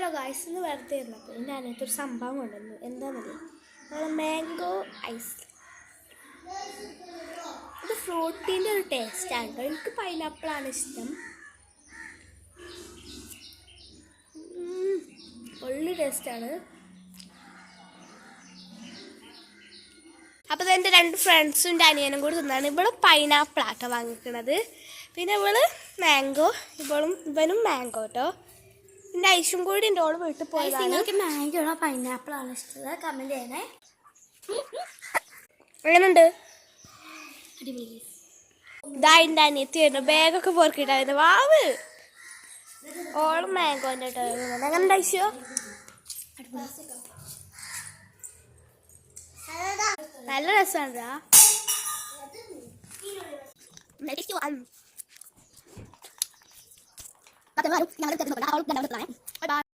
Hello guys, ഇന്ന് വെറുതെ ഇരുന്നപ്പോൾ എൻ്റെ അതിനകത്തൊരു സംഭവം കൊണ്ടുവന്നു. എന്താണെന്നറിയാം, നമ്മൾ മാംഗോ ഐസ്. ഇത് ഫ്രൂട്ടീൻ്റെ ഒരു ടേസ്റ്റാണ് കേട്ടോ. എനിക്ക് പൈനാപ്പിളാണ് ഇഷ്ടം. ഒള്ളി ടേസ്റ്റാണ്. അപ്പോൾ ഇതെൻ്റെ രണ്ട് ഫ്രണ്ട്സും എൻ്റെ അനിയനും കൂടി തിന്നാണ്. ഇവിടെ പൈനാപ്പിളാട്ടോ വാങ്ങിക്കണത്. പിന്നെ മാംഗോ, ഇവനും മാംഗോ കേട്ടോ. എൻ്റെ ഐസും കൂടി എൻ്റെ ഓള് വീട്ടിൽ പോയതാണ്. നിങ്ങൾക്ക് മാംഗോ പൈനാപ്പിളാണ് ഇഷ്ടം, കമൻറ്റ് ചെയ്യണേ. എങ്ങനെയുണ്ട്? അടിപൊളി. ഇതാ എൻ്റെ അനിയത്തി വരുന്നു, ബാഗൊക്കെ പോർക്കിട്ടായിരുന്നു. വാവ്, ഓളും മാംഗോൻ്റെ കേട്ടോ. എങ്ങനെ ഐസോ? നല്ല രസമാണ്.